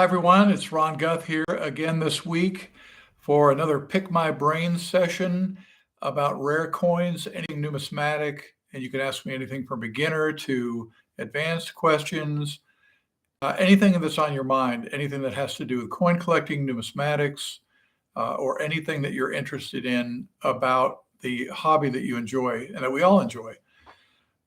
Hi, everyone. It's Ron Guth here again this week for another Pick My Brain session about rare coins, anything numismatic. And you can ask me anything from beginner to advanced questions, anything that's on your mind, anything that has to do with coin collecting, numismatics, or anything that you're interested in about the hobby that you enjoy and that we all enjoy.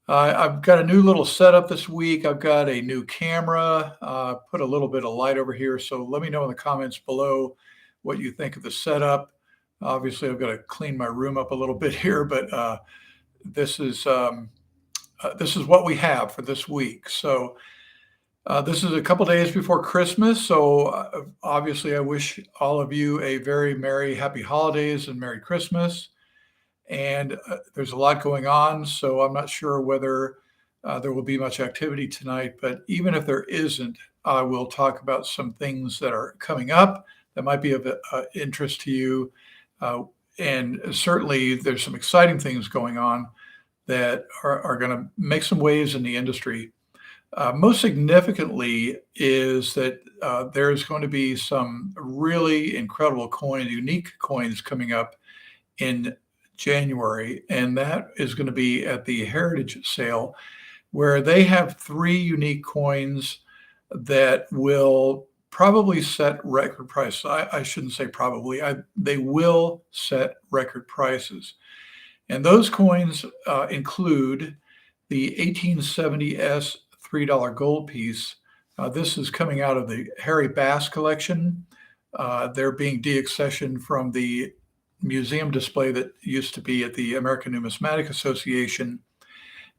I've got a new little setup this week. I've got a new camera, put a little bit of light over here. So let me know in the comments below what you think of the setup. Obviously, I've got to clean my room up a little bit here, but this is what we have for this week. So this is a couple days before Christmas. So obviously, I wish all of you a very merry, happy holidays and Merry Christmas. And there's a lot going on, so I'm not sure whether there will be much activity tonight. But even if there isn't, I will talk about some things that are coming up that might be of interest to you. And certainly, there's some exciting things going on that are going to make some waves in the industry. Most significantly is that there's going to be some really incredible coins, unique coins coming up in January, and that is going to be at the Heritage Sale, where they have three unique coins that will probably set record prices. I shouldn't say probably, they will set record prices. And those coins include the 1870S $3 gold piece. This is coming out of the Harry Bass collection. They're being deaccessioned from the museum display that used to be at the American Numismatic Association,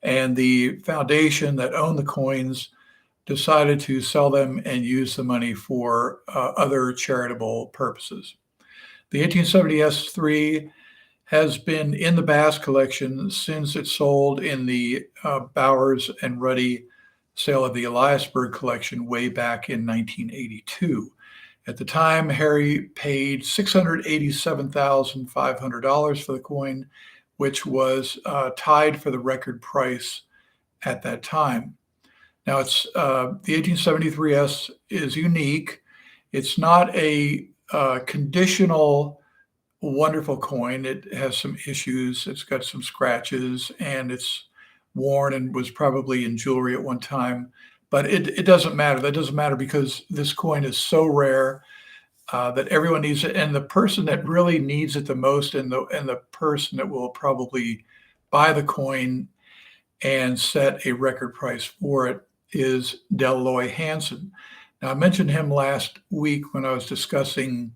and the foundation that owned the coins decided to sell them and use the money for other charitable purposes. The 1870S3 has been in the Bass collection since it sold in the Bowers and Ruddy sale of the Eliasberg collection way back in 1982. At the time, Harry paid $687,500 for the coin, which was tied for the record price at that time. Now, it's the 1873S is unique. It's not a conditional, wonderful coin. It has some issues. It's got some scratches, and it's worn and was probably in jewelry at one time. But it doesn't matter. That doesn't matter because this coin is so rare that everyone needs it. And the person that really needs it the most, and the person that will probably buy the coin and set a record price for it, is Deloy Hansen. Now, I mentioned him last week when I was discussing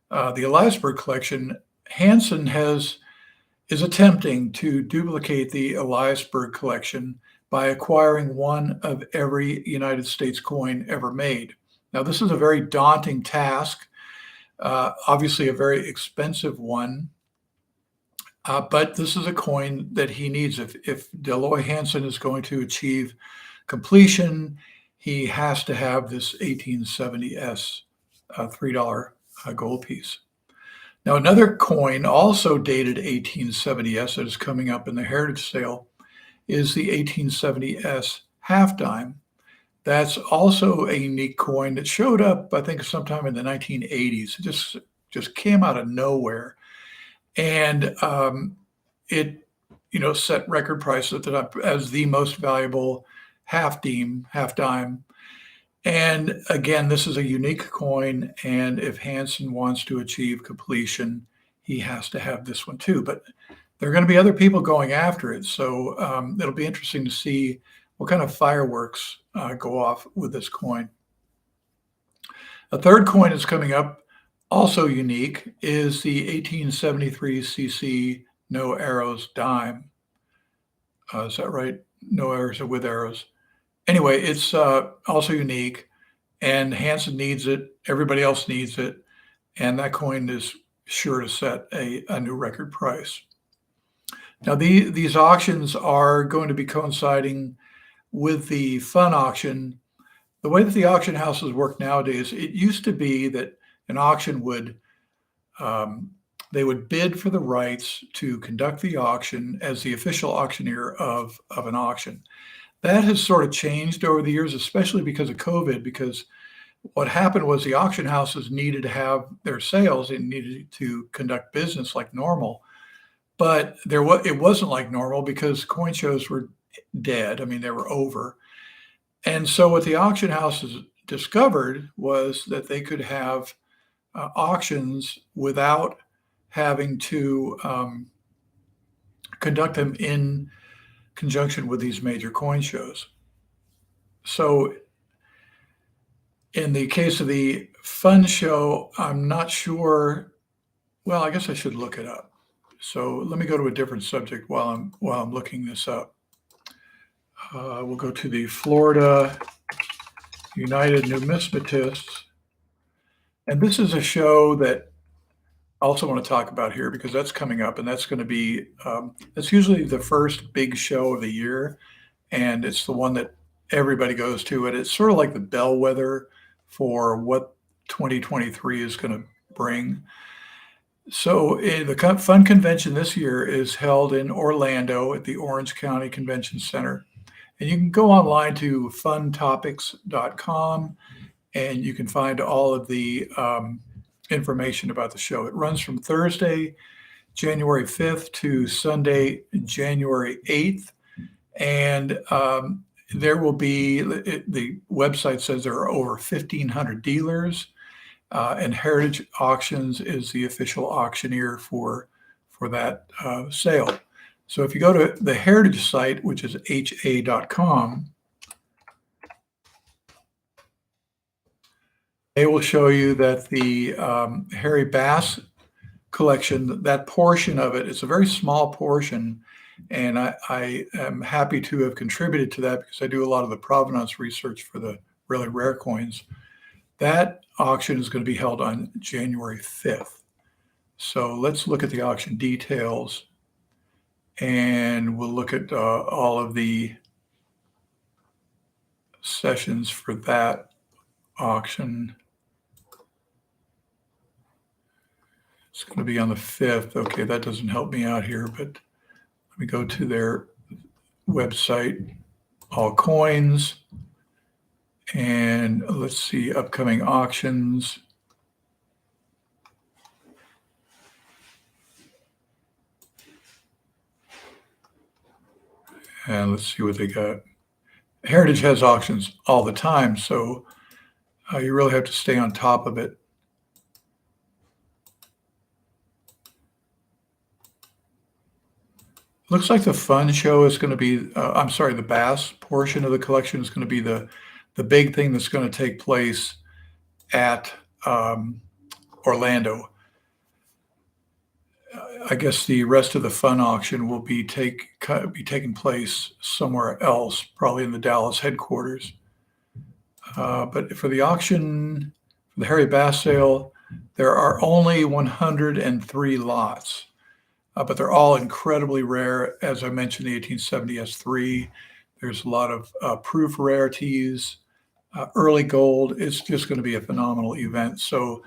the Eliasberg collection. Hansen is attempting to duplicate the Eliasberg collection by acquiring one of every United States coin ever made. Now, this is a very daunting task, obviously a very expensive one, but this is a coin that he needs. If Deloy Hansen is going to achieve completion, he has to have this 1870S $3 gold piece. Now, another coin also dated 1870S that is coming up in the Heritage Sale is the 1870S half dime. That's also a unique coin that showed up, I think, sometime in the 1980s. It just came out of nowhere, and it set record price at the time as the most valuable half dime. And again, this is a unique coin, and if Hansen wants to achieve completion, he has to have this one too. But there are going to be other people going after it. So it'll be interesting to see what kind of fireworks go off with this coin. A third coin that's coming up, also unique, is the 1873cc no arrows dime. Is that right? No arrows or with arrows. Anyway, it's also unique, and Hansen needs it. Everybody else needs it. And that coin is sure to set a new record price. Now, these auctions are going to be coinciding with the fun auction. The way that the auction houses work nowadays, it used to be that an auction would they would bid for the rights to conduct the auction as the official auctioneer of an auction. That has sort of changed over the years, especially because of COVID, because What happened was the auction houses needed to have their sales and needed to conduct business like normal. But it wasn't like normal because coin shows were dead. I mean, they were over. And so what the auction houses discovered was that they could have auctions without having to conduct them in conjunction with these major coin shows. So in the case of the fun show, I'm not sure. Well, I guess I should look it up. So let me go to a different subject while I'm looking this up. We'll go to the Florida United Numismatists, and this is a show that I also want to talk about here because that's coming up, and that's going to be that's usually the first big show of the year, and it's the one that everybody goes to, and it's sort of like the bellwether for what 2023 is going to bring. So the fun convention this year is held in Orlando at the Orange County Convention Center. And you can go online to funtopics.com and you can find all of the information about the show. It runs from Thursday, January 5th to Sunday, January 8th. And there will be, the website says there are over 1,500 dealers. And Heritage Auctions is the official auctioneer for that sale. So if you go to the Heritage site, which is ha.com, they will show you that the Harry Bass collection, that portion of it, it's a very small portion, and I am happy to have contributed to that because I do a lot of the provenance research for the really rare coins. That auction is going to be held on January 5th. So let's look at the auction details, and we'll look at all of the sessions for that auction. It's going to be on the 5th. Okay, that doesn't help me out here, but let me go to their website, All Coins, and let's see, upcoming auctions. And let's see what they got. Heritage has auctions all the time, so you really have to stay on top of it. Looks like the fun show is going to be, the bass portion of the collection is going to be the big thing that's going to take place at Orlando. I guess the rest of the fun auction will be taking place somewhere else, probably in the Dallas headquarters. But for the auction, for the Harry Bass sale, there are only 103 lots, but they're all incredibly rare. As I mentioned, the 1870 S3. There's a lot of proof rarities, early gold. It's just going to be a phenomenal event. So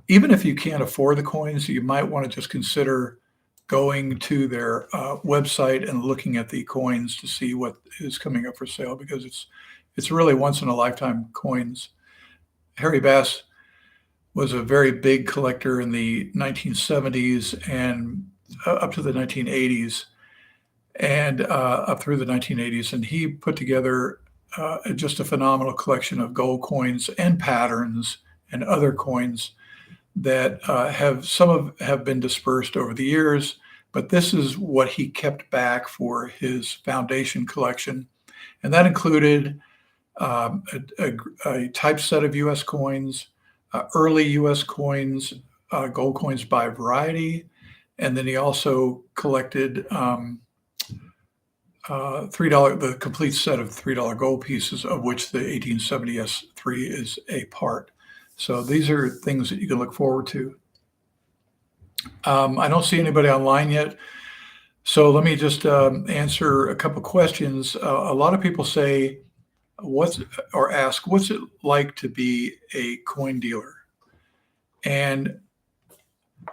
even if you can't afford the coins, you might want to just consider going to their website and looking at the coins to see what is coming up for sale, because it's really once in a lifetime coins. Harry Bass was a very big collector in the 1970s and up to the 1980s and up through the 1980s. And he put together just a phenomenal collection of gold coins and patterns and other coins that have been dispersed over the years, but this is what he kept back for his foundation collection. And that included a typeset of U.S. coins, early U.S. coins, gold coins by variety, and then he also collected the complete set of $3 gold pieces, of which the 1870 S3 is a part. So these are things that you can look forward to. I don't see anybody online yet, so let me just answer a couple questions. A lot of people say, ask, what's it like to be a coin dealer? And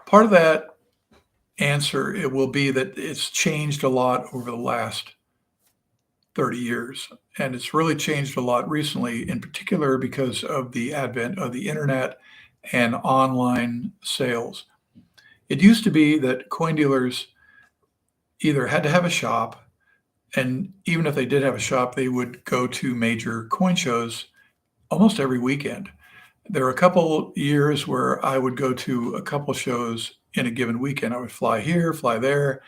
part of that answer, it will be that it's changed a lot over the last 30 years. And it's really changed a lot recently, in particular because of the advent of the internet and online sales. It used to be that coin dealers either had to have a shop, and even if they did have a shop, they would go to major coin shows almost every weekend. There were a couple years where I would go to a couple shows in a given weekend. I would fly here, fly there,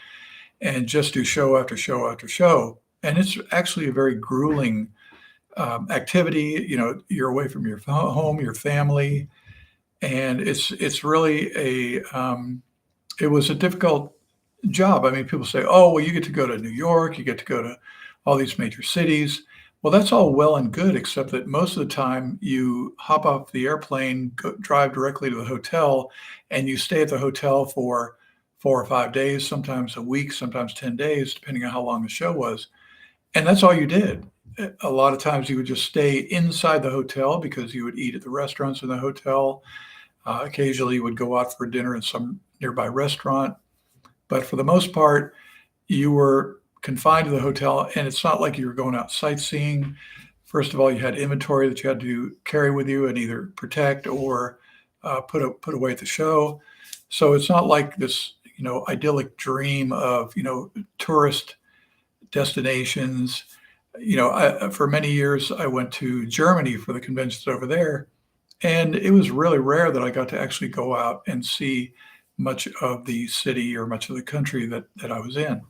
and just do show after show after show. And it's actually a very grueling activity. You know, you're away from your home, your family, and it's really it was a difficult job. I mean, people say, "Oh, well, you get to go to New York, you get to go to all these major cities." Well, that's all well and good, except that most of the time you hop off the airplane, drive directly to the hotel, and you stay at the hotel for 4 or 5 days, sometimes a week, sometimes 10 days, depending on how long the show was. And that's all you did. A lot of times you would just stay inside the hotel because you would eat at the restaurants in the hotel. Occasionally you would go out for dinner in some nearby restaurant. But for the most part, you were confined to the hotel, and it's not like you were going out sightseeing. First of all, you had inventory that you had to carry with you and either protect or put away at the show. So it's not like this, idyllic dream of, tourist destinations. For many years, I went to Germany for the conventions over there, and it was really rare that I got to actually go out and see much of the city or much of the country that I was in.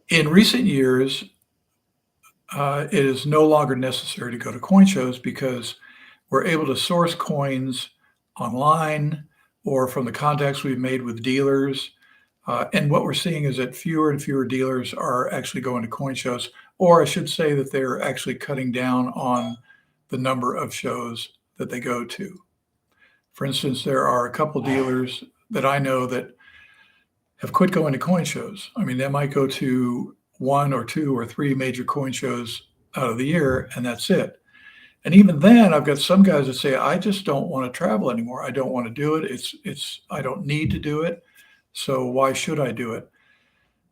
In recent years, it is no longer necessary to go to coin shows because we're able to source coins online or from the contacts we've made with dealers. And what we're seeing is that fewer and fewer dealers are actually going to coin shows, or I should say that they're actually cutting down on the number of shows that they go to. For instance, there are a couple dealers that I know that have quit going to coin shows. I mean, they might go to one or two or three major coin shows out of the year, and that's it. And even then, I've got some guys that say, I just don't want to travel anymore. I don't want to do it. I don't need to do it. So why should I do it?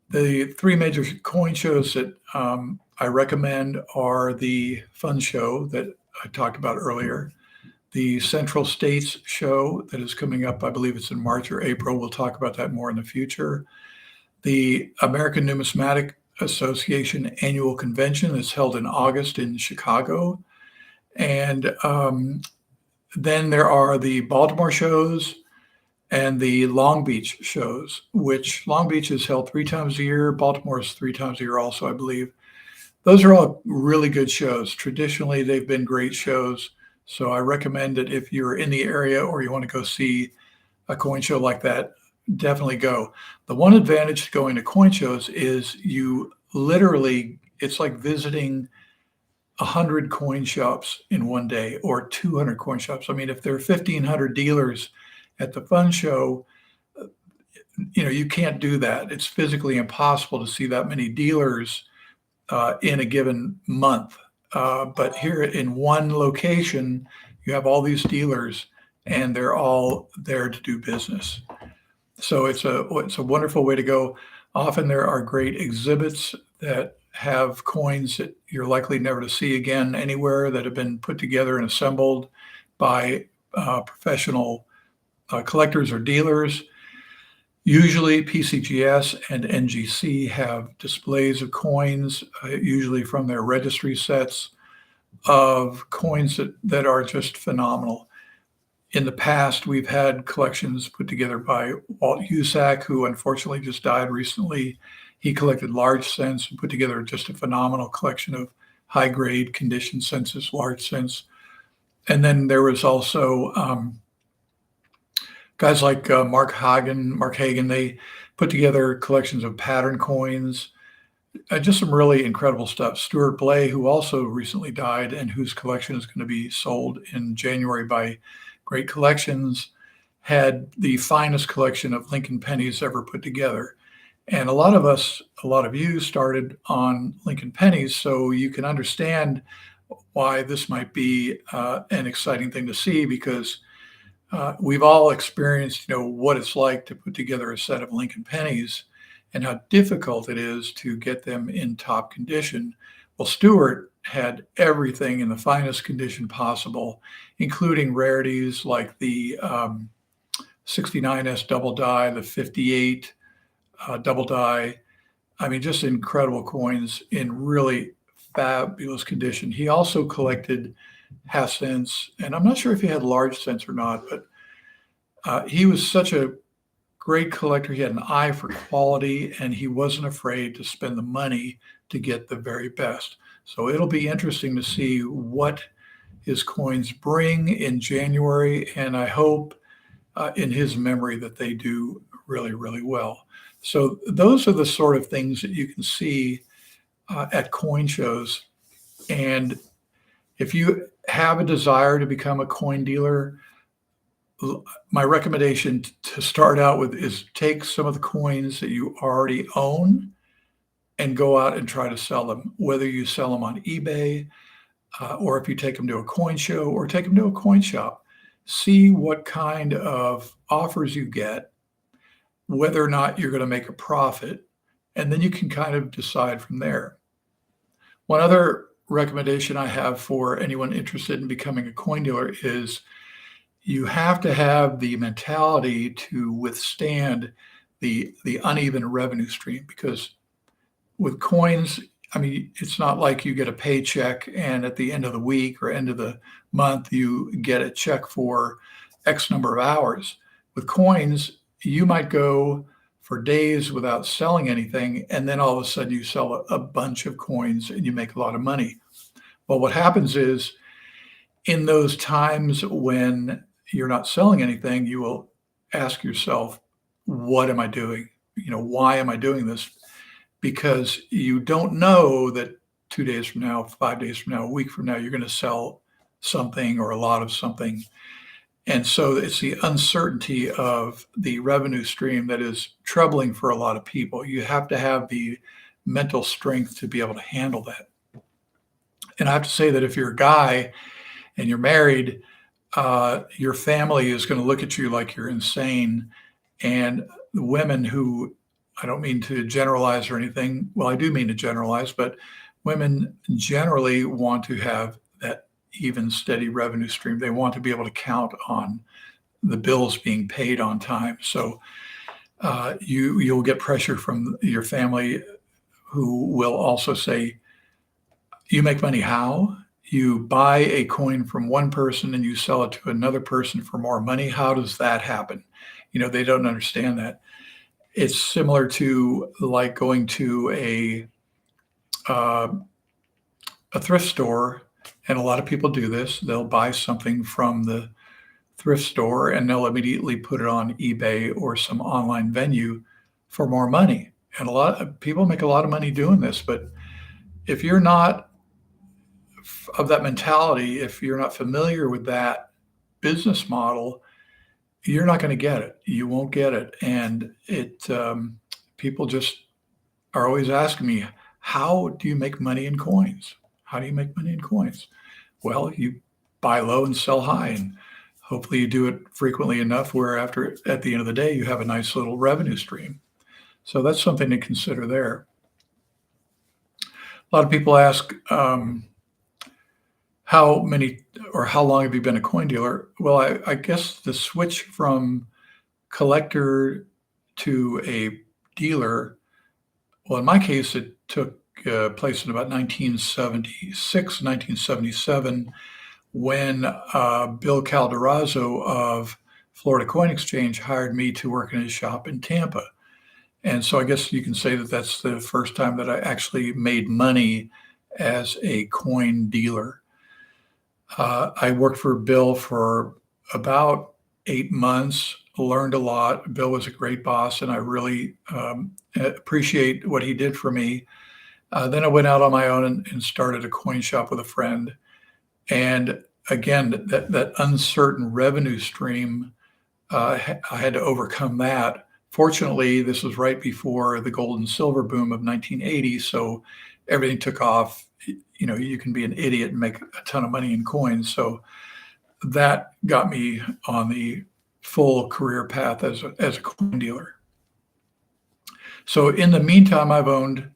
The three major coin shows that I recommend are the Fun Show that I talked about earlier, the Central States Show that is coming up. I believe it's in March or April. We'll talk about that more in the future. The American Numismatic Association Annual Convention is held in August in Chicago. And then there are the Baltimore shows and the Long Beach shows, which Long Beach is held 3 times a year. Baltimore is 3 times a year also, I believe. Those are all really good shows. Traditionally, they've been great shows. So I recommend that if you're in the area or you want to go see a coin show like that, definitely go. The one advantage to going to coin shows is it's like visiting 100 coin shops in one day or 200 coin shops. I mean, if there are 1,500 dealers at the Fun Show, you can't do that. It's physically impossible to see that many dealers in a given month. But here in one location, you have all these dealers, and they're all there to do business. So it's a wonderful way to go. Often there are great exhibits that have coins that you're likely never to see again anywhere, that have been put together and assembled by professional collectors or dealers. Usually PCGS and NGC have displays of coins, usually from their registry sets of coins that are just phenomenal. In the past, we've had collections put together by Walt Husak, who unfortunately just died recently. He collected large cents and put together just a phenomenal collection of high-grade condition census, large cents. And then there was also guys like Mark Hagen, they put together collections of pattern coins, just some really incredible stuff. Stuart Blay, who also recently died and whose collection is going to be sold in January by Great Collections, had the finest collection of Lincoln pennies ever put together. And a lot of you started on Lincoln pennies, so you can understand why this might be an exciting thing to see, because we've all experienced, what it's like to put together a set of Lincoln pennies. and how difficult it is to get them in top condition. Well, Stewart had everything in the finest condition possible, including rarities like the 69S double die, the 58 double die. I mean, just incredible coins in really fabulous condition. He also collected half cents, and I'm not sure if he had large cents or not, but he was such a great collector. He had an eye for quality, and he wasn't afraid to spend the money to get the very best. So it'll be interesting to see what his coins bring in January, and I hope in his memory that they do really, really well. So those are the sort of things that you can see at coin shows. And if you have a desire to become a coin dealer, my recommendation to start out with is take some of the coins that you already own and go out and try to sell them, whether you sell them on eBay or if you take them to a coin show or take them to a coin shop. See what kind of offers you get, whether or not you're going to make a profit, and then you can kind of decide from there. One other recommendation I have for anyone interested in becoming a coin dealer is you have to have the mentality to withstand the uneven revenue stream, because with coins, I mean, it's not like you get a paycheck and at the end of the week or end of the month, you get a check for X number of hours. With coins, you might go for days without selling anything, and then all of a sudden you sell a bunch of coins and you make a lot of money. Well, what happens is in those times when you're not selling anything, you will ask yourself, what am I doing? Why am I doing this? Because you don't know that 2 days from now, 5 days from now, a week from now, you're going to sell something or a lot of something. And so it's the uncertainty of the revenue stream that is troubling for a lot of people. You have to have the mental strength to be able to handle that. And I have to say that if you're a guy and you're married, your family is going to look at you like you're insane. And the women who, I don't mean to generalize or anything. Well, I do mean to generalize, but women generally want to have that even steady revenue stream. They want to be able to count on the bills being paid on time. So you'll get pressure from your family, who will also say, you make money how? You buy a coin from one person and you sell it to another person for more money. How does that happen? They don't understand that. It's similar to like going to a thrift store, and a lot of people do this. They'll buy something from the thrift store and they'll immediately put it on eBay or some online venue for more money. And a lot of people make a lot of money doing this. But if you're not of that mentality, if you're not familiar with that business model, you're not going to get it. You won't get it. And people just are always asking me, how do you make money in coins? How do you make money in coins? Well, you buy low and sell high, and hopefully you do it frequently enough where at the end of the day, you have a nice little revenue stream. So that's something to consider there. A lot of people ask, how many or how long have you been a coin dealer? Well, I guess the switch from collector to a dealer, well, in my case, it took place in about 1976, 1977, when Bill Calderazzo of Florida Coin Exchange hired me to work in his shop in Tampa. And so I guess you can say that that's the first time that I actually made money as a coin dealer. I worked for Bill for about 8 months, learned a lot. Bill was a great boss, and I really appreciate what he did for me. Then I went out on my own and started a coin shop with a friend. And again, that uncertain revenue stream, I had to overcome that. Fortunately, this was right before the gold and silver boom of 1980, so everything took off. You can be an idiot and make a ton of money in coins. So that got me on the full career path as a coin dealer. So in the meantime, I've owned,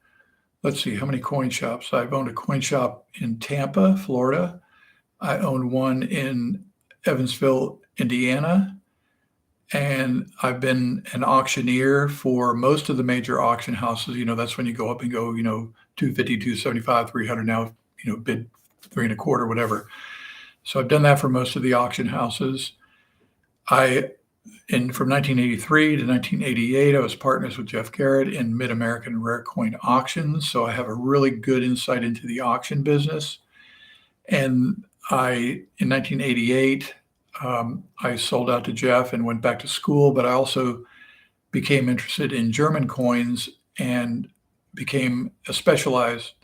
let's see, how many coin shops? I've owned a coin shop in Tampa, Florida. I owned one in Evansville, Indiana. And I've been an auctioneer for most of the major auction houses. That's when you go up and go, 250, 275, 300 now, bid three and a quarter, whatever. So I've done that for most of the auction houses. From 1983 to 1988, I was partners with Jeff Garrett in Mid-American Rare Coin Auctions. So I have a really good insight into the auction business. And in 1988, I sold out to Jeff and went back to school, but I also became interested in German coins and became a specialist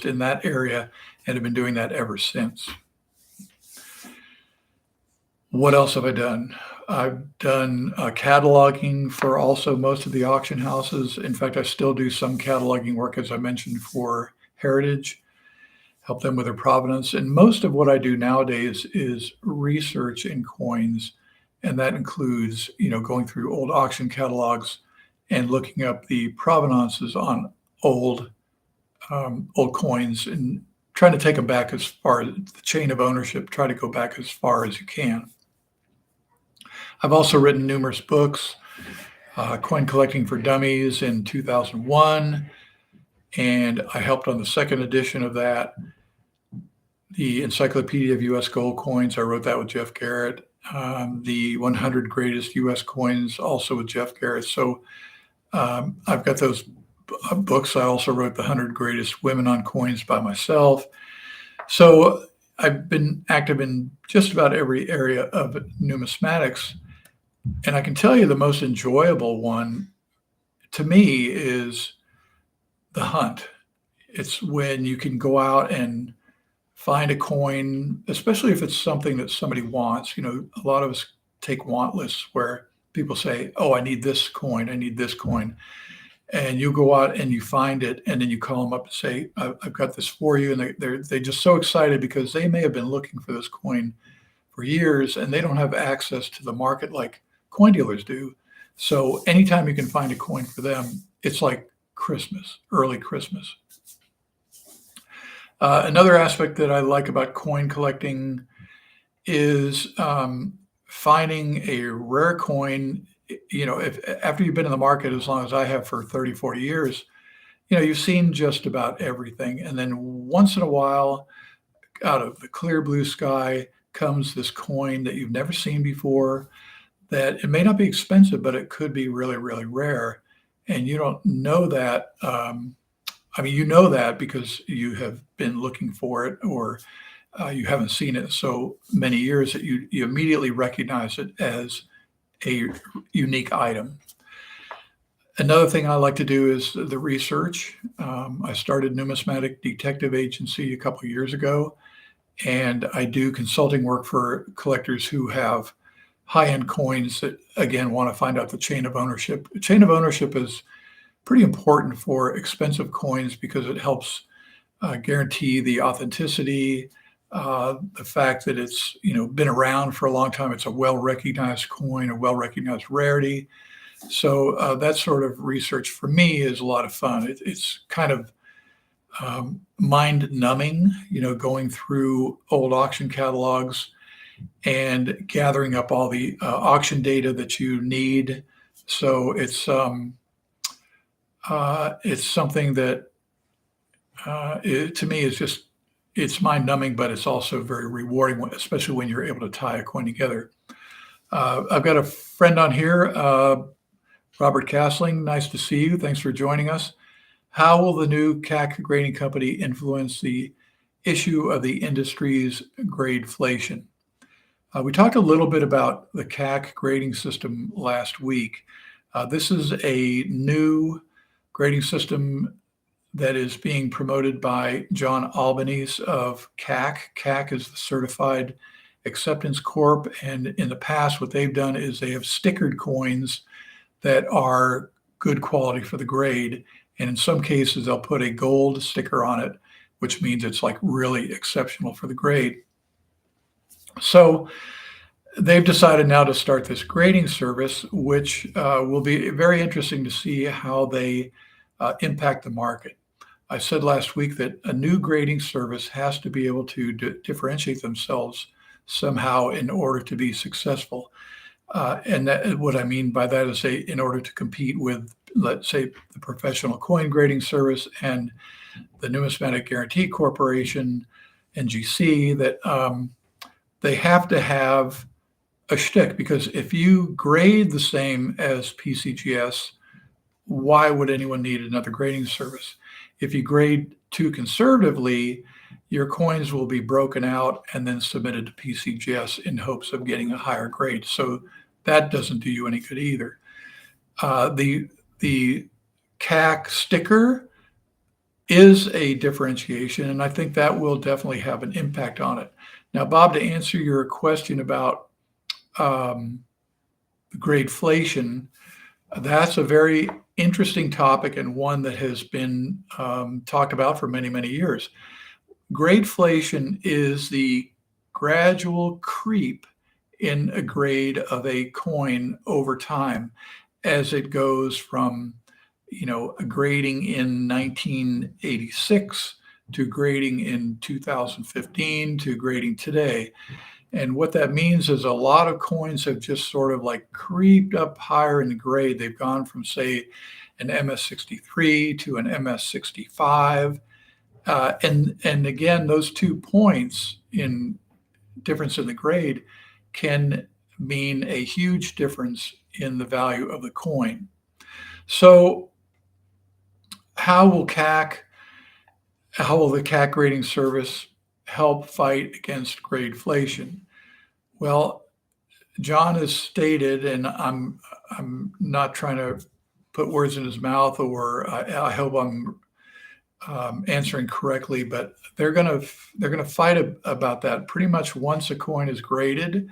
in that area and have been doing that ever since. What else have I done? I've done cataloging for also most of the auction houses. In fact, I still do some cataloging work, as I mentioned, for Heritage, help them with their provenance. And most of what I do nowadays is research in coins. And that includes, going through old auction catalogs and looking up the provenances on old coins and trying to take them back as far as the chain of ownership, try to go back as far as you can. I've also written numerous books, Coin Collecting for Dummies in 2001, and I helped on the second edition of that. The Encyclopedia of U.S. Gold Coins, I wrote that with Jeff Garrett. The 100 Greatest U.S. Coins, also with Jeff Garrett. So I've got those books. I also wrote the 100 Greatest Women on Coins by myself. So I've been active in just about every area of numismatics. And I can tell you the most enjoyable one to me is the hunt. It's when you can go out and find a coin, especially if it's something that somebody wants. A lot of us take want lists where people say, oh, I need this coin, I need this coin. And you go out and you find it, and then you call them up and say, I've got this for you. And they're just so excited because they may have been looking for this coin for years and they don't have access to the market like coin dealers do. So anytime you can find a coin for them, it's like Christmas, early Christmas. Another aspect that I like about coin collecting is finding a rare coin. If after you've been in the market as long as I have for 30, 40 years, you've seen just about everything. And then once in a while, out of the clear blue sky comes this coin that you've never seen before, that it may not be expensive, but it could be really, really rare. And you don't know that. You know that because you have been looking for it, or you haven't seen it so many years that you immediately recognize it as a unique item. Another thing I like to do is the research. I started Numismatic Detective Agency a couple of years ago, and I do consulting work for collectors who have high-end coins that, again, want to find out the chain of ownership. The chain of ownership is pretty important for expensive coins because it helps guarantee the authenticity, the fact that it's been around for a long time. It's a well-recognized coin, a well-recognized rarity. So that sort of research for me is a lot of fun. It's kind of mind-numbing, going through old auction catalogs and gathering up all the auction data that you need. So it's something that to me is it's mind-numbing, but it's also very rewarding, especially when you're able to tie a coin together. I've got a friend on here, Robert Castling. Nice to see you. Thanks for joining us. How will the new CAC grading company influence the issue of the industry's gradeflation? We talked a little bit about the CAC grading system last week. This is a new grading system that is being promoted by John Albanese of CAC. CAC is the Certified Acceptance Corp. And in the past, what they've done is they have stickered coins that are good quality for the grade. And in some cases, they'll put a gold sticker on it, which means it's like really exceptional for the grade. So they've decided now to start this grading service, which will be very interesting to see how they impact the market. I said last week that a new grading service has to be able to differentiate themselves somehow in order to be successful. And what I mean by that is in order to compete with, let's say, the Professional Coin Grading Service and the Numismatic Guarantee Corporation, NGC, that they have to have a shtick, because if you grade the same as PCGS, why would anyone need another grading service? If you grade too conservatively, your coins will be broken out and then submitted to PCGS in hopes of getting a higher grade. So that doesn't do you any good either. The CAC sticker is a differentiation, and I think that will definitely have an impact on it. Now, Bob, to answer your question about gradeflation, that's a very interesting topic and one that has been talked about for many, many years. Gradeflation is the gradual creep in a grade of a coin over time as it goes from, a grading in 1986 to grading in 2015 to grading today. And what that means is a lot of coins have just sort of like creeped up higher in the grade. They've gone from, say, an MS63 to an MS65. And again, those 2 points in difference in the grade can mean a huge difference in the value of the coin. So how will the CAC grading service help fight against gradeflation? Well, John has stated, and I'm not trying to put words in his mouth, or I hope I'm answering correctly, but they're going to fight about that. Pretty much once a coin is graded,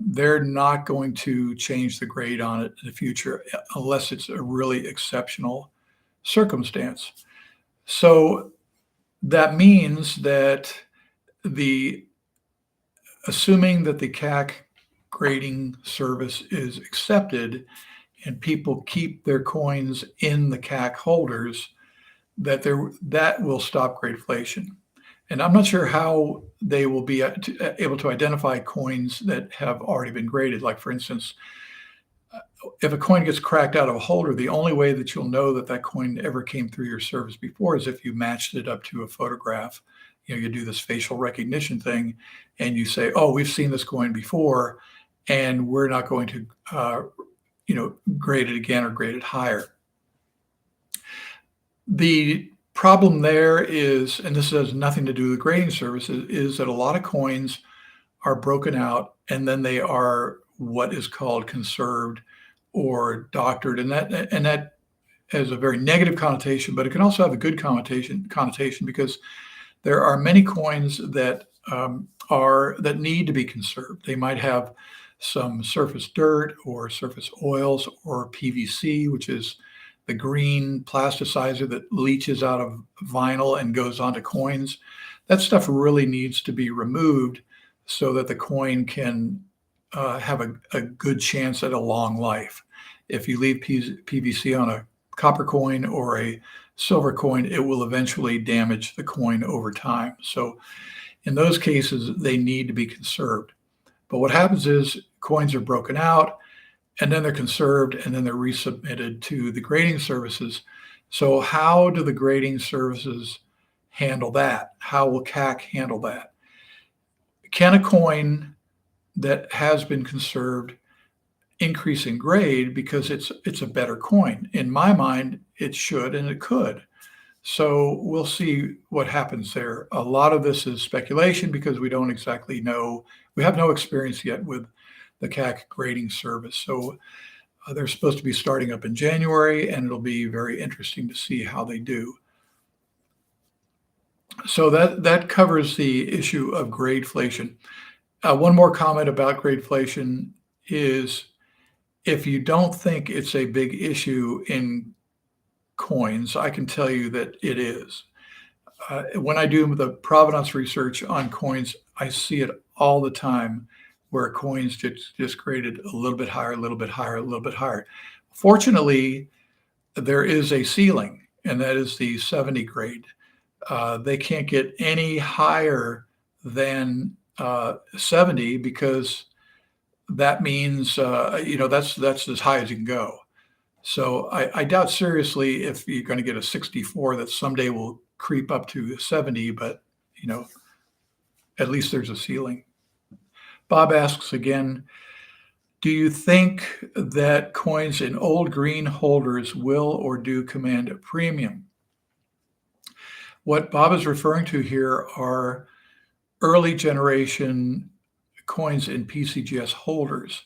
they're not going to change the grade on it in the future unless it's a really exceptional circumstance. So that means that assuming that the CAC grading service is accepted and people keep their coins in the CAC holders, that will stop gradeflation. And I'm not sure how they will be able to identify coins that have already been graded. Like, for instance, if a coin gets cracked out of a holder, the only way that you'll know that that coin ever came through your service before is if you matched it up to a photograph. You do this facial recognition thing, and you say, "Oh, we've seen this coin before, and we're not going to, grade it again or grade it higher." The problem there is, and this has nothing to do with grading services, is that a lot of coins are broken out and then they are what is called conserved or doctored, and that has a very negative connotation, but it can also have a good connotation because there are many coins that that need to be conserved. They might have some surface dirt or surface oils or PVC, which is the green plasticizer that leaches out of vinyl and goes onto coins. That stuff really needs to be removed so that the coin can have a good chance at a long life. If you leave PVC on a copper coin or a silver coin, it will eventually damage the coin over time. So in those cases, they need to be conserved. But what happens is coins are broken out, and then they're conserved, and then they're resubmitted to the grading services. So how do the grading services handle that? How will CAC handle that? Can a coin that has been conserved increase in grade because it's a better coin? In my mind, it should and it could. So we'll see what happens there. A lot of this is speculation because we don't exactly know. We have no experience yet with the CAC grading service. So they're supposed to be starting up in January, and it'll be very interesting to see how they do. So that covers the issue of gradeflation. One more comment about gradeflation is, if you don't think it's a big issue in coins, I can tell you that it is. When I do the provenance research on coins, I see it all the time. where coins just graded a little bit higher, a little bit higher, a little bit higher. Fortunately, there is a ceiling, and that is the 70 grade. They can't get any higher than 70 because that means that's as high as you can go. So I doubt seriously if you're going to get a 64 that someday will creep up to 70, but you know, at least there's a ceiling. Bob asks again, do you think that coins in old green holders will or do command a premium? What Bob is referring to here are early generation coins in PCGS holders.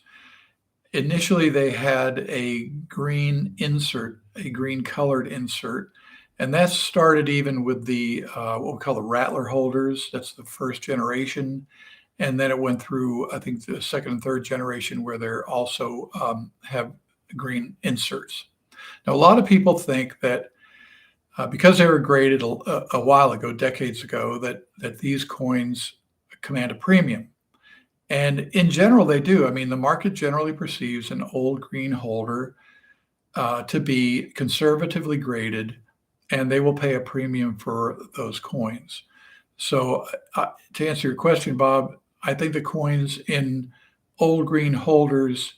Initially, they had a green insert, a green colored insert, and that started even with the what we call the Rattler holders. That's the first generation. And then it went through, I think, the second and third generation where they're also have green inserts. Now, a lot of people think that because they were graded a while ago, decades ago, that these coins command a premium. And in general, they do. I mean, the market generally perceives an old green holder to be conservatively graded, and they will pay a premium for those coins. So, to answer your question, Bob, I think the coins in old green holders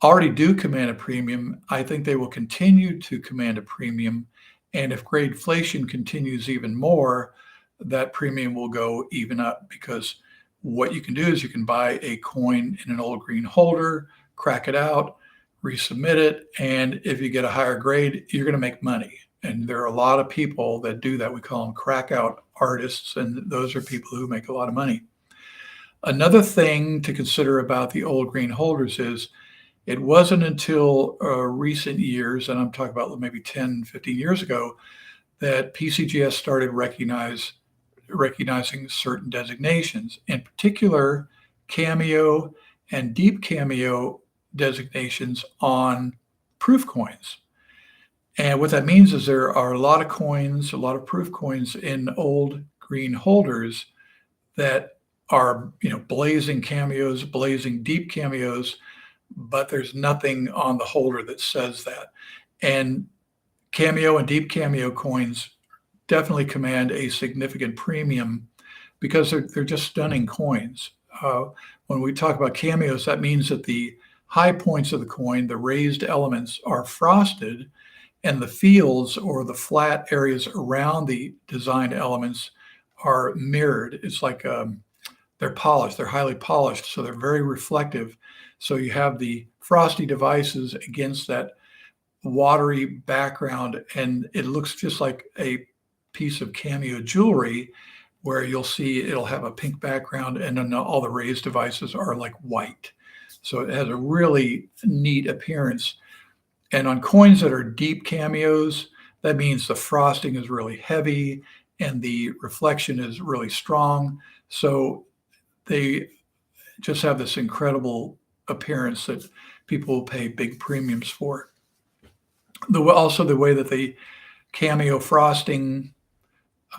already do command a premium. I think they will continue to command a premium. And if gradeflation continues even more, that premium will go even up because what you can do is you can buy a coin in an old green holder, crack it out, resubmit it, and if you get a higher grade, you're going to make money. And there are a lot of people that do that. We call them crack out artists, and those are people who make a lot of money. Another thing to consider about the old green holders is it wasn't until recent years, and I'm talking about maybe 10, 15 years ago, that PCGS started recognizing certain designations, in particular, cameo and deep cameo designations on proof coins. And what that means is there are a lot of coins, a lot of proof coins in old green holders that are, blazing cameos, blazing deep cameos, but there's nothing on the holder that says that. And cameo and deep cameo coins definitely command a significant premium because they're just stunning coins. When we talk about cameos, that means that the high points of the coin, the raised elements, are frosted, and the fields or the flat areas around the design elements are mirrored. It's like they're polished, they're highly polished, so they're very reflective. So you have the frosty devices against that watery background, and it looks just like a piece of cameo jewelry where you'll see it'll have a pink background and then all the raised devices are like white. So it has a really neat appearance. And on coins that are deep cameos, that means the frosting is really heavy and the reflection is really strong. So they just have this incredible appearance that people will pay big premiums for. Also, the way that the cameo frosting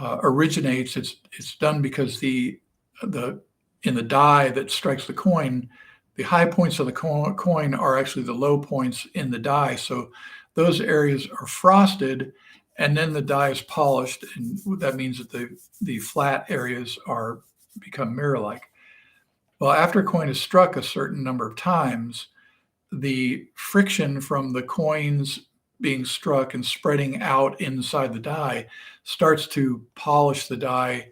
originates, it's done because in the die that strikes the coin, the high points of the coin are actually the low points in the die. So those areas are frosted, and then the die is polished, and that means that the flat areas become mirror-like. Well, after a coin is struck a certain number of times, the friction from the coins being struck and spreading out inside the die starts to polish the die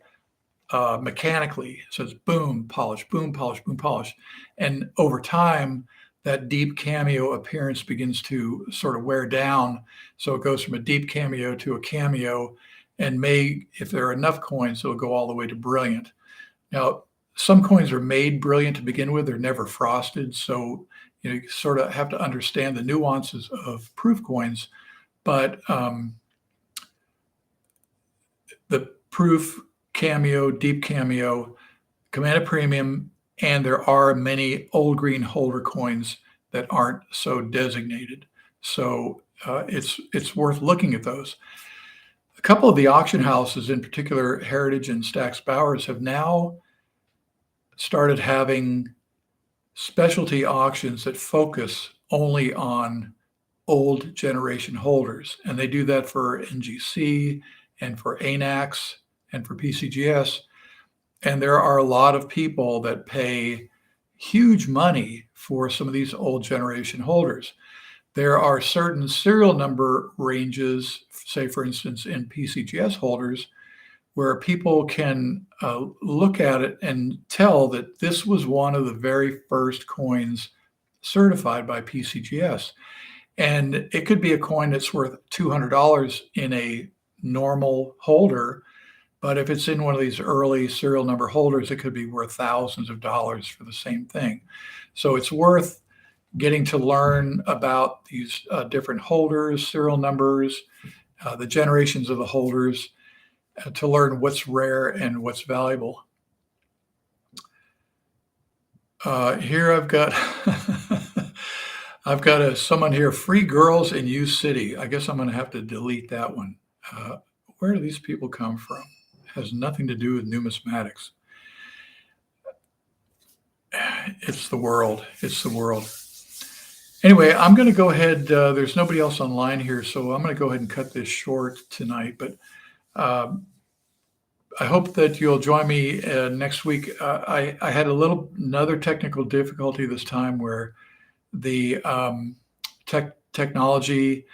mechanically. So it's boom, polish, boom, polish, boom, polish. And over time, that deep cameo appearance begins to sort of wear down. So it goes from a deep cameo to a cameo, and if there are enough coins, it'll go all the way to brilliant. Now, some coins are made brilliant to begin with. They're never frosted. So you sort of have to understand the nuances of proof coins. But the proof cameo, deep cameo, command a premium, and there are many old green holder coins that aren't so designated. So it's worth looking at those. A couple of the auction houses, in particular Heritage and Stack's Bowers, have now started having specialty auctions that focus only on old generation holders. And they do that for NGC and for ANAX and for PCGS. And there are a lot of people that pay huge money for some of these old generation holders. There are certain serial number ranges, say, for instance, in PCGS holders, where people can look at it and tell that this was one of the very first coins certified by PCGS. And it could be a coin that's worth $200 in a normal holder, but if it's in one of these early serial number holders, it could be worth thousands of dollars for the same thing. So it's worth getting to learn about these different holders, serial numbers, the generations of the holders, to learn what's rare and what's valuable. Here I've got I've got someone here, free girls in U City. I guess I'm going to have to delete that one. Where do these people come from? It has nothing to do with numismatics. It's the world. It's the world. Anyway, I'm going to go ahead. There's nobody else online here, so I'm going to go ahead and cut this short tonight. But I hope that you'll join me next week. I had another technical difficulty this time where the technology,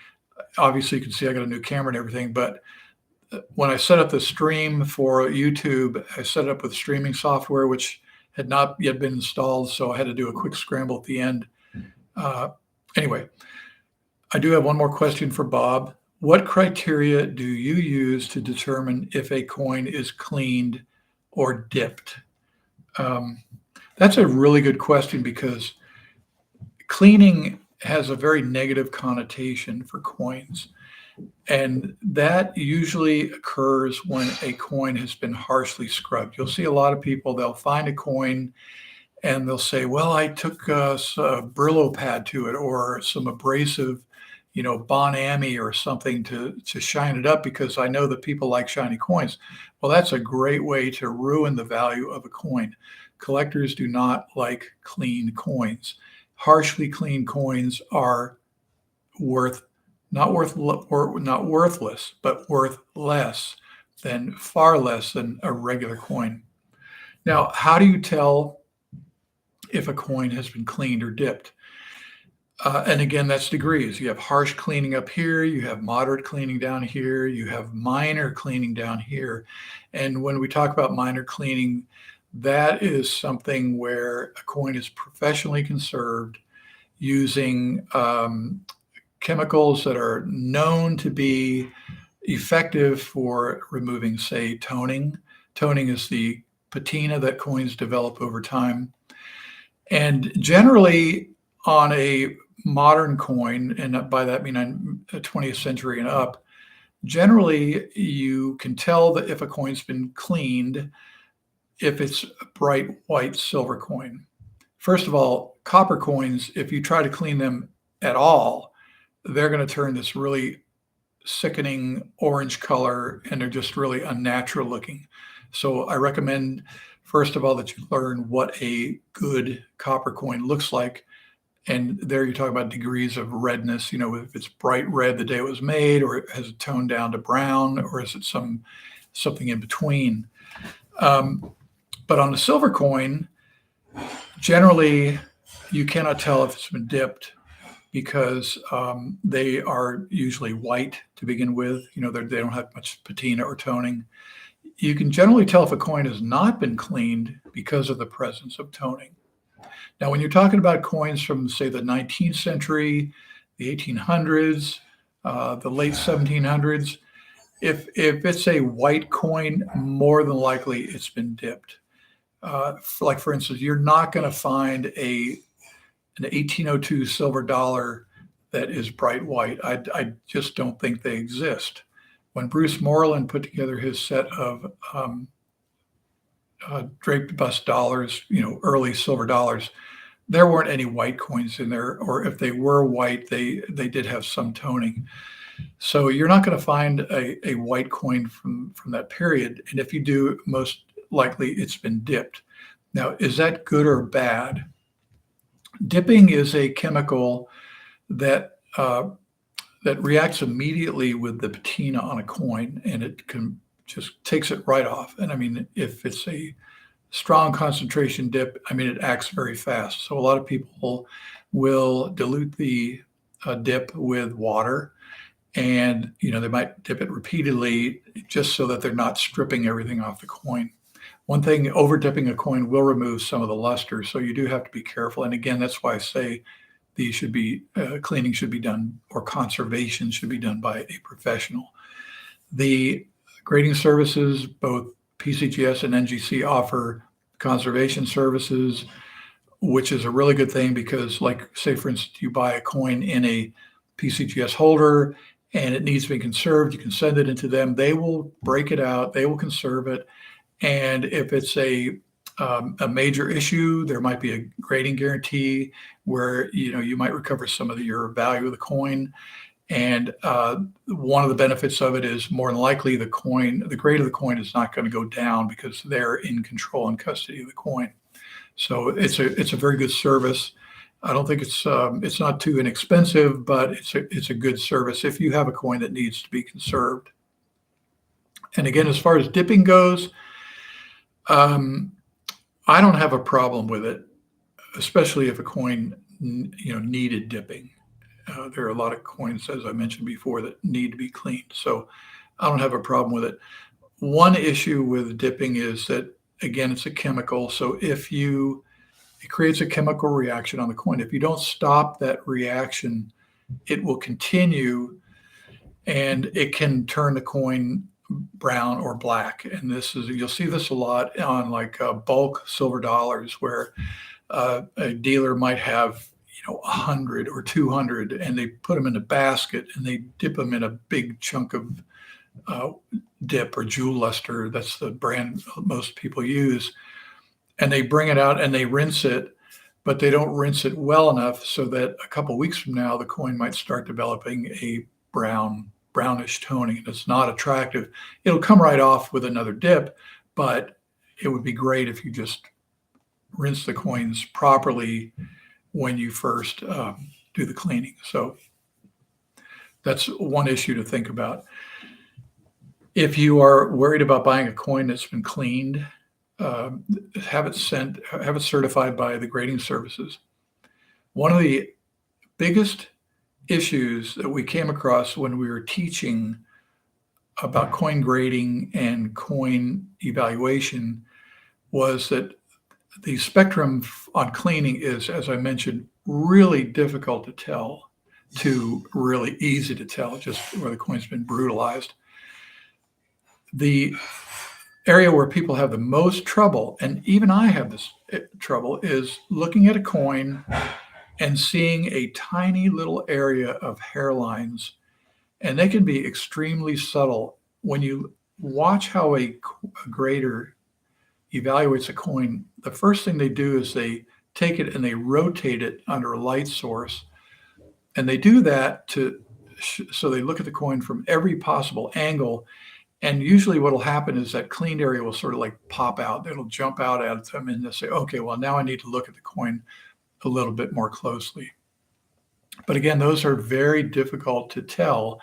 obviously you can see I got a new camera and everything, but when I set up the stream for YouTube, I set it up with streaming software, which had not yet been installed. So I had to do a quick scramble at the end. Anyway, I do have one more question for Bob. What criteria do you use to determine if a coin is cleaned or dipped? That's a really good question because cleaning has a very negative connotation for coins. And that usually occurs when a coin has been harshly scrubbed. You'll see a lot of people, they'll find a coin and they'll say, well, I took a Brillo pad to it or some abrasive, Bon-Ami or something to shine it up because I know that people like shiny coins. Well, that's a great way to ruin the value of a coin. Collectors do not like clean coins. Harshly cleaned coins are not worthless, but worth far less than a regular coin. Now, how do you tell if a coin has been cleaned or dipped? And again, that's degrees. You have harsh cleaning up here, you have moderate cleaning down here, you have minor cleaning down here. And when we talk about minor cleaning, that is something where a coin is professionally conserved using chemicals that are known to be effective for removing, say, toning. Toning is the patina that coins develop over time. And generally on a modern coin, and by that I mean a 20th century and up, generally you can tell that if a coin's been cleaned if it's a bright white silver coin. First of all, copper coins, if you try to clean them at all, they're going to turn this really sickening orange color and they're just really unnatural looking. So I recommend, first of all, that you learn what a good copper coin looks like. And there you're talking about degrees of redness, if it's bright red the day it was made, or has it toned down to brown, or is it something in between? But on a silver coin, generally you cannot tell if it's been dipped because they are usually white to begin with. They don't have much patina or toning. You can generally tell if a coin has not been cleaned because of the presence of toning. Now, when you're talking about coins from, say, the 19th century, the 1800s, the late 1700s, if it's a white coin, more than likely it's been dipped. Like, for instance, you're not going to find an 1802 silver dollar that is bright white. I just don't think they exist. When Bruce Moreland put together his set of draped bust dollars, early silver dollars, there weren't any white coins in there, or if they were white, they did have some toning. So you're not going to find a white coin from that period. And if you do, most likely it's been dipped. Now, is that good or bad? Dipping is a chemical that that reacts immediately with the patina on a coin, and it can just takes it right off. And I mean, if it's a strong concentration dip, I mean, it acts very fast. So a lot of people will dilute the dip with water, and they might dip it repeatedly just so that they're not stripping everything off the coin. One thing, over dipping a coin will remove some of the luster, so you do have to be careful. And again, that's why I say these should be cleaning should be done, or conservation should be done by a professional. The grading services, both PCGS and NGC, offer conservation services, which is a really good thing because, like, say for instance, you buy a coin in a PCGS holder and it needs to be conserved, you can send it into them. They will break it out, they will conserve it, and if it's a major issue, there might be a grading guarantee where you might recover some of your value of the coin. And one of the benefits of it is, more than likely, the grade of the coin is not going to go down because they're in control and custody of the coin. So it's a very good service. I don't think it's not too inexpensive, but it's a good service if you have a coin that needs to be conserved. And again, as far as dipping goes, I don't have a problem with it, especially if a coin needed dipping. There are a lot of coins, as I mentioned before, that need to be cleaned. So I don't have a problem with it. One issue with dipping is that, again, it's a chemical. So it creates a chemical reaction on the coin. If you don't stop that reaction, it will continue, and it can turn the coin brown or black. And you'll see this a lot on like bulk silver dollars, where a dealer might have 100 or 200, and they put them in a basket and they dip them in a big chunk of dip or jewel luster. That's the brand most people use. And they bring it out and they rinse it, but they don't rinse it well enough so that a couple weeks from now, the coin might start developing a brownish toning, and it's not attractive. It'll come right off with another dip, but it would be great if you just rinse the coins properly when you first do the cleaning. So that's one issue to think about. If you are worried about buying a coin that's been cleaned, have it certified by the grading services. One of the biggest issues that we came across when we were teaching about coin grading and coin evaluation was that the spectrum on cleaning is, as I mentioned, really difficult to tell to really easy to tell, just where the coin's been brutalized. The area where people have the most trouble, and even I have this trouble, is looking at a coin and seeing a tiny little area of hairlines, and they can be extremely subtle. When you watch how a grader evaluates a coin, the first thing they do is they take it and they rotate it under a light source, and they do that so they look at the coin from every possible angle. And usually what will happen is that cleaned area will sort of like pop out. It'll jump out at them, and they'll say, okay, well, now I need to look at the coin a little bit more closely. But again, those are very difficult to tell.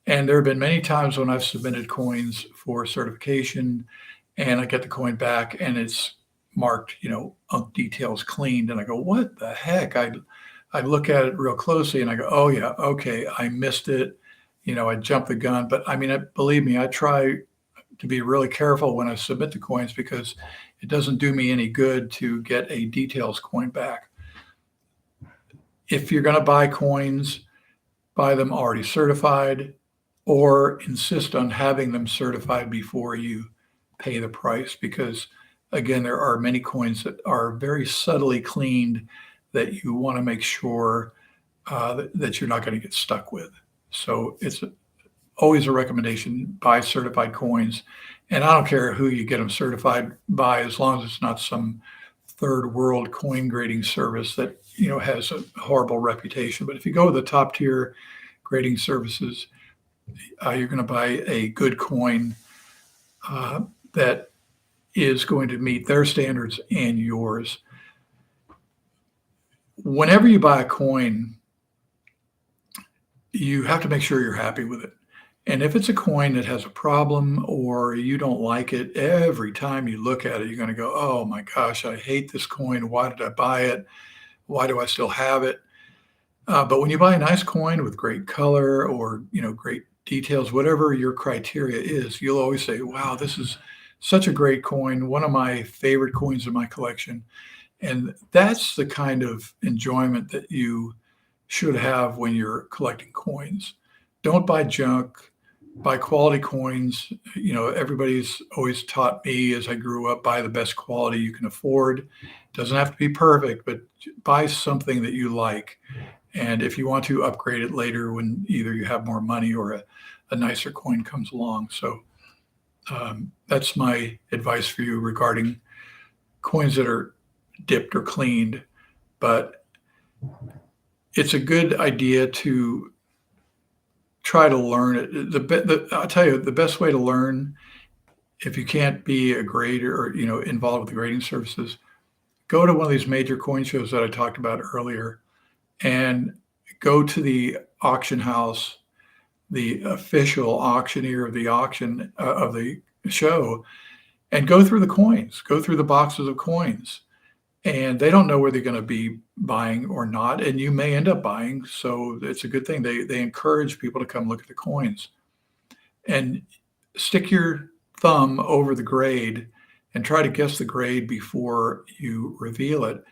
And there have been many times when I've submitted coins for certification and I get the coin back and it's marked, UNC details cleaned. And I go, what the heck? I look at it real closely and I go, oh yeah, okay, I missed it. I jumped the gun. But I mean, believe me, I try to be really careful when I submit the coins, because it doesn't do me any good to get a details coin back. If you're going to buy coins, buy them already certified, or insist on having them certified before you pay the price, because again, there are many coins that are very subtly cleaned that you want to make sure that you're not going to get stuck with. So it's always a recommendation: buy certified coins. And I don't care who you get them certified by, as long as it's not some third world coin grading service that has a horrible reputation. But if you go with the top tier grading services, you're going to buy a good coin that is going to meet their standards and yours. whenever you buy a coin, you have to make sure you're happy with it. And if it's a coin that has a problem or you don't like it, every time you look at it, you're going to go, oh my gosh, I hate this coin. Why did I buy it? Why do I still have it? But when you buy a nice coin with great color or, great details, whatever your criteria is, you'll always say, wow, this is such a great coin, one of my favorite coins in my collection. And that's the kind of enjoyment that you should have when you're collecting coins. Don't buy junk, buy quality coins. Everybody's always taught me as I grew up, buy the best quality you can afford. Doesn't have to be perfect, but buy something that you like. And if you want to upgrade it later when either you have more money or a nicer coin comes along. So that's my advice for you regarding coins that are dipped or cleaned. But it's a good idea to try to learn it. I'll tell you, the best way to learn, if you can't be a grader or involved with the grading services, go to one of these major coin shows that I talked about earlier, and go to the auction house, the official auctioneer of the auction of the show, and go through the coins, go through the boxes of coins. And they don't know where they're going to be buying or not, and you may end up buying. So it's a good thing. They encourage people to come look at the coins and stick your thumb over the grade and try to guess the grade before you reveal it.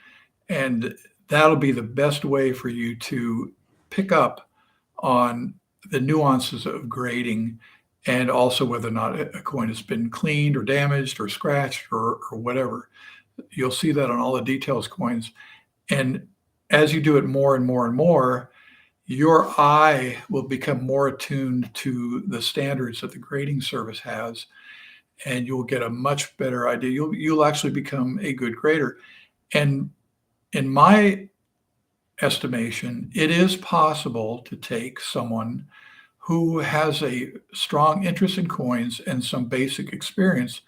And that'll be the best way for you to pick up on the nuances of grading and also whether or not a coin has been cleaned or damaged or scratched or whatever. You'll see that on all the details coins. And as you do it more and more and more, your eye will become more attuned to the standards that the grading service has, and you'll get a much better idea. You'll actually become a good grader. And in my estimation, it is possible to take someone who has a strong interest in coins and some basic experience.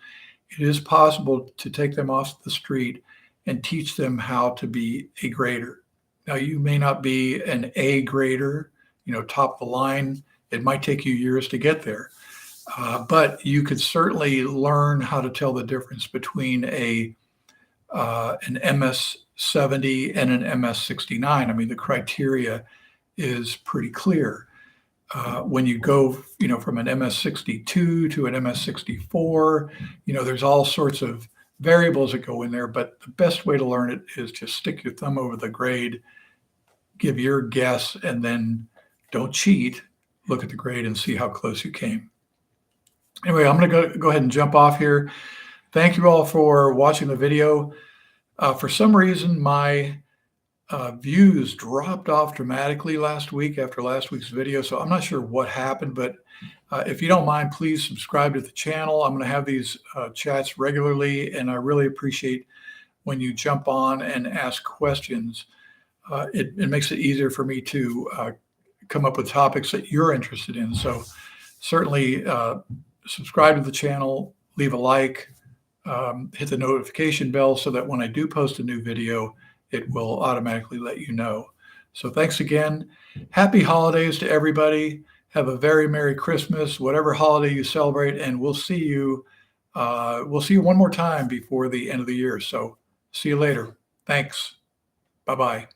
It is possible to take them off the street and teach them how to be a grader. Now, you may not be an A grader, top of the line. It might take you years to get there. But you could certainly learn how to tell the difference between an MS-70 and an MS-69. I mean, the criteria is pretty clear. When you go, from an MS-62 to an MS-64, there's all sorts of variables that go in there, but the best way to learn it is just stick your thumb over the grade, give your guess, and then don't cheat. Look at the grade and see how close you came. Anyway, I'm going to go ahead and jump off here. Thank you all for watching the video. For some reason, my views dropped off dramatically last week after last week's video, so I'm not sure what happened, but if you don't mind, please subscribe to the channel. I'm going to have these chats regularly, and I really appreciate when you jump on and ask questions. It makes it easier for me to come up with topics that you're interested in. So certainly subscribe to the channel, leave a like, hit the notification bell so that when I do post a new video, it will automatically let you know. So thanks again. Happy holidays to everybody. Have a very Merry Christmas, whatever holiday you celebrate, and we'll see you one more time before the end of the year. So see you later. Thanks. Bye-bye.